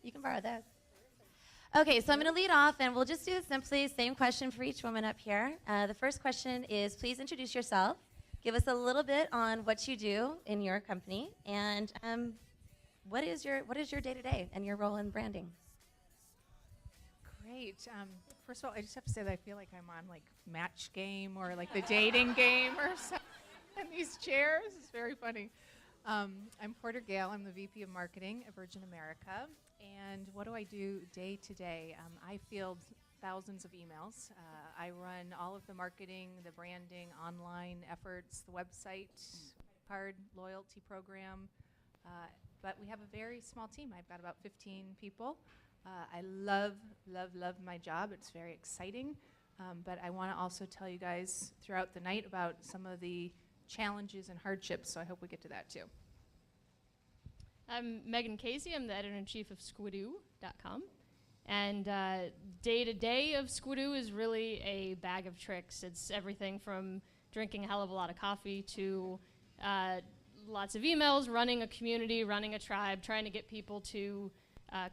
You can borrow this. Okay, so I'm going to lead off, and we'll just do simply same question for each woman up here. The first question is, please introduce yourself. Give us a little bit on what you do in your company, and what is your day-to-day and your role in branding? Great. First of all, I just have to say that I feel like I'm on like Match Game or like the dating game or something in these chairs. It's very funny. I'm Porter Gale. I'm the VP of Marketing at Virgin America. And what do I do day to day? I field thousands of emails. I run all of the marketing, the branding, online efforts, the website, card, loyalty program. But we have a very small team. I've got about 15 people. I love my job. It's very exciting. But I want to also tell you guys throughout the night about some of the challenges and hardships, so I hope we get to that too. I'm Megan Casey. I'm the editor-in-chief of Squidoo.com. And day-to-day of Squidoo is really a bag of tricks. It's everything from drinking a hell of a lot of coffee to lots of emails, running a community, running a tribe, trying to get people to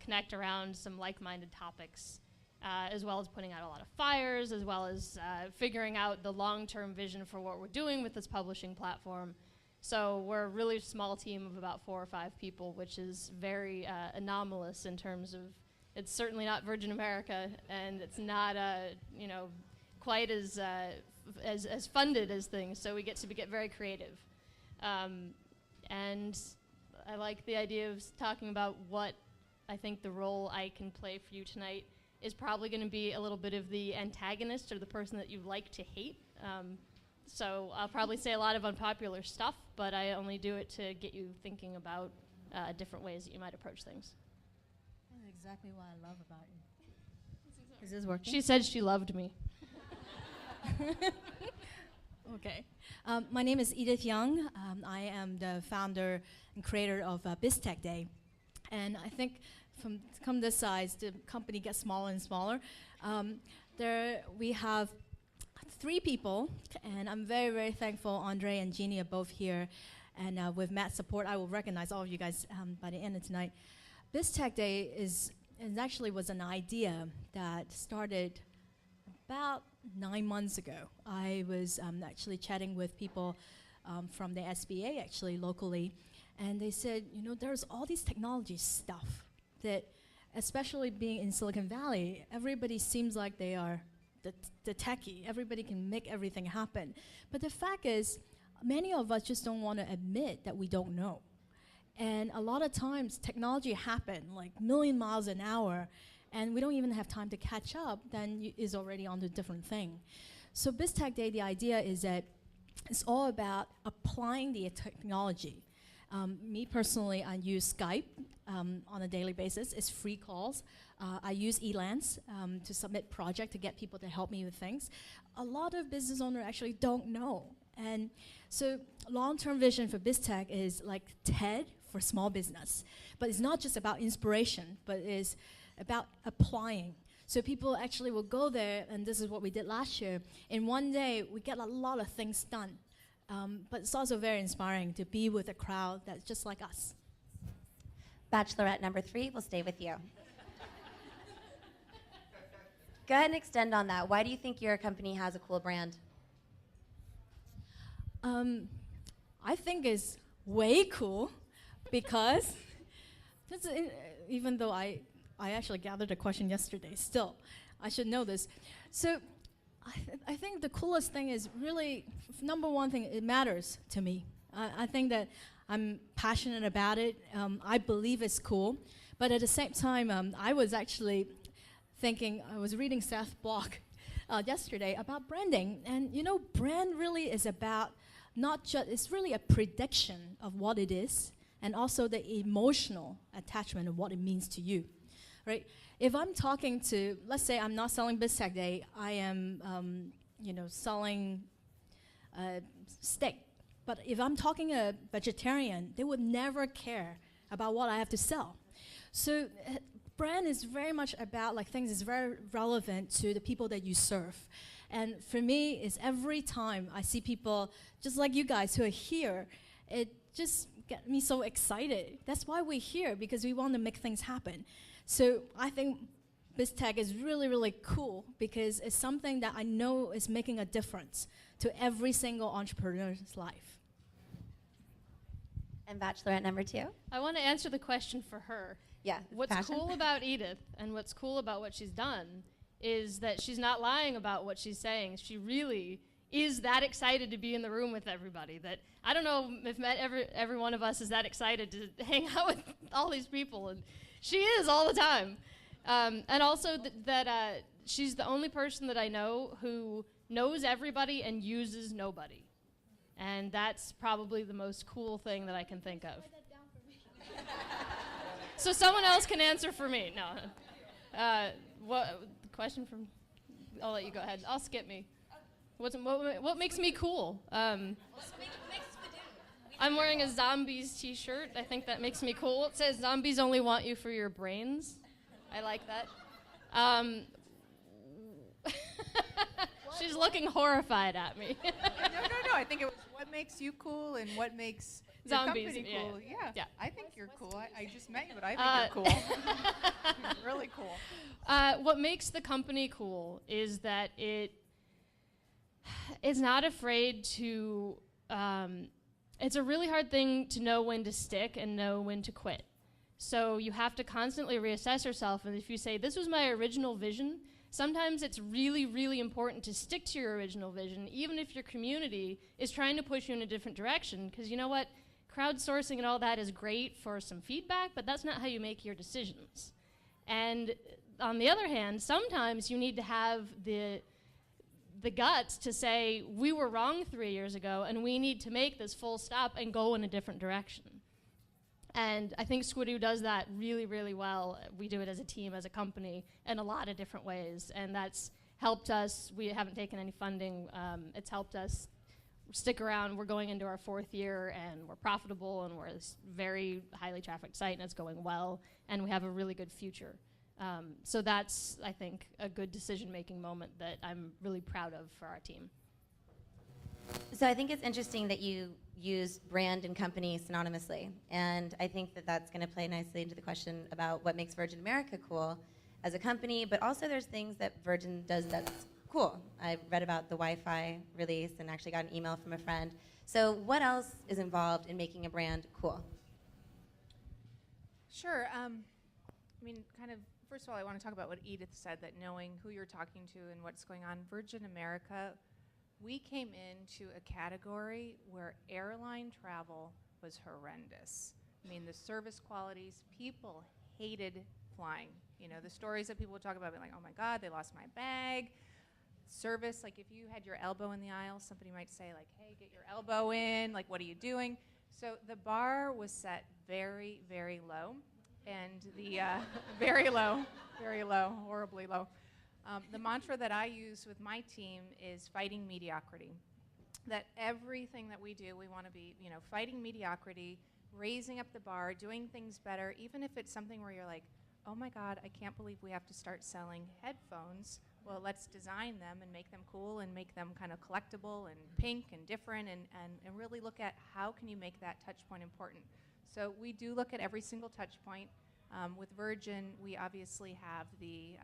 connect around some like-minded topics, as well as putting out a lot of fires, as well as figuring out the long-term vision for what we're doing with this publishing platform. So we're a really small team of about 4 or 5 people, which is very anomalous in terms of, it's certainly not Virgin America, and it's not quite as funded as things. So we get to get very creative, and I like the idea of talking about what I think the role I can play for you tonight is probably going to be a little bit of the antagonist or the person that you like to hate. So I'll probably say a lot of unpopular stuff, but I only do it to get you thinking about different ways that you might approach things. That's exactly what I love about you. Is this working? She said she loved me. Okay. My name is Edith Yeung. I am the founder and creator of BizTechDay. And I think come this size, the company gets smaller and smaller. We have 3 people, and I'm very, very thankful Andre and Jeannie are both here. And with Matt's support, I will recognize all of you guys by the end of tonight. BizTechDay actually was an idea that started about 9 months ago. I was actually chatting with people from the SBA, actually locally, and they said, there's all these technology stuff that, especially being in Silicon Valley, everybody seems like they are the techie. Everybody can make everything happen. But the fact is, many of us just don't want to admit that we don't know. And a lot of times, technology happens like a million miles an hour, and we don't even have time to catch up, then is already on to a different thing. So BizTechDay, the idea is that it's all about applying the technology. Me personally, I use Skype on a daily basis. It's free calls. I use Elance to submit projects to get people to help me with things. A lot of business owners actually don't know. And so long-term vision for BizTech is like TED for small business. But it's not just about inspiration, but it's about applying. So people actually will go there, and this is what we did last year. In one day, we get a lot of things done. But it's also very inspiring to be with a crowd that's just like us. Bachelorette number 3, we'll stay with you. Go ahead and extend on that. Why do you think your company has a cool brand? I think it's way cool because even though I actually gathered a question yesterday, still, I should know this. So I think the coolest thing is really, number one thing, it matters to me. I think that I'm passionate about it. I believe it's cool. But at the same time, I was actually thinking, I was reading Seth's blog yesterday about branding. And brand really is about it's really a prediction of what it is, and also the emotional attachment of what it means to you, right? If I'm talking to, let's say I'm not selling BizTechDay, I am, selling steak. But if I'm talking a vegetarian, they would never care about what I have to sell. So brand is very much about things is very relevant to the people that you serve. And for me, it's every time I see people just like you guys who are here, it just get me so excited. That's why we're here, because we want to make things happen. So I think BizTech is really, really cool because it's something that I know is making a difference to every single entrepreneur's life. And Bachelorette number 2? I want to answer the question for her. Yeah. What's passion. cool about Edith and what's cool about what she's done is that she's not lying about what she's saying. She really is that excited to be in the room with everybody. That I don't know if every one of us is that excited to hang out with all these people, and she is all the time. And also that she's the only person that I know who knows everybody and uses nobody. And that's probably the most cool thing that I can think of. Write that down for me. So someone else can answer for me. No. What question from? I'll let you go ahead. I'll skip me. What makes me cool? I'm wearing a zombies t-shirt. I think that makes me cool. It says zombies only want you for your brains. I like that. She's looking horrified at me. No. I think it was what makes you cool and what makes your Zombies, company yeah, cool. yeah. I think you're cool. I just met you, but I think you're cool. You're really cool. What makes the company cool is that it is not afraid to. It's a really hard thing to know when to stick and know when to quit. So you have to constantly reassess yourself. And if you say, this was my original vision, sometimes it's really, really important to stick to your original vision, even if your community is trying to push you in a different direction. Because you know what? Crowdsourcing and all that is great for some feedback, but that's not how you make your decisions. And on the other hand, sometimes you need to have the guts to say, we were wrong 3 years ago, and we need to make this full stop and go in a different direction. And I think Squidoo does that really, really well. We do it as a team, as a company, in a lot of different ways. And that's helped us. We haven't taken any funding. It's helped us stick around. We're going into our 4th year, and we're profitable, and we're this very highly trafficked site, and it's going well. And we have a really good future. So that's, I think, a good decision-making moment that I'm really proud of for our team. So I think it's interesting that you use brand and company synonymously. And I think that that's going to play nicely into the question about what makes Virgin America cool as a company, but also there's things that Virgin does that's cool. I read about the Wi-Fi release and actually got an email from a friend. So what else is involved in making a brand cool? Sure. Kind of, first of all, I want to talk about what Edith said, that knowing who you're talking to and what's going on. Virgin America, we came into a category where airline travel was horrendous. The service qualities, people hated flying. The stories that people would talk about, being like, oh my God, they lost my bag. Service, like if you had your elbow in the aisle, somebody might say like, hey, get your elbow in, like what are you doing? So the bar was set very, very low. And the very low, horribly low. The mantra that I use with my team is fighting mediocrity. That everything that we do, we want to be, fighting mediocrity, raising up the bar, doing things better, even if it's something where you're like, oh my God, I can't believe we have to start selling headphones. Well, let's design them and make them cool and make them kind of collectible and pink and different and really look at how can you make that touch point important. So we do look at every single touch point. With Virgin, we obviously have the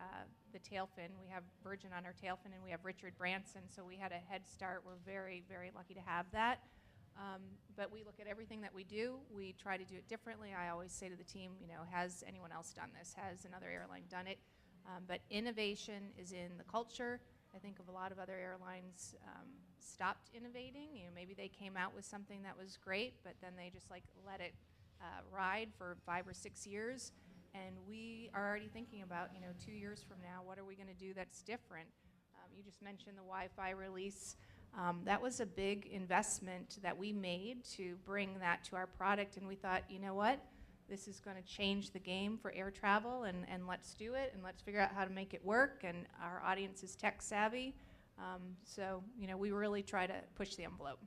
tail fin. We have Virgin on our tail fin, and we have Richard Branson, so we had a head start. We're very, very lucky to have that. But we look at everything that we do. We try to do it differently. I always say to the team, has anyone else done this? Has another airline done it? But innovation is in the culture. I think of a lot of other airlines stopped innovating. Maybe they came out with something that was great, but then they just let it ride for 5 or 6 years, and we are already thinking about 2 years from now, what are we going to do that's different? You just mentioned the Wi-Fi release. That was a big investment that we made to bring that to our product, and we thought, you know what, this is going to change the game for air travel, and let's do it, and let's figure out how to make it work, and our audience is tech savvy, so we really try to push the envelope.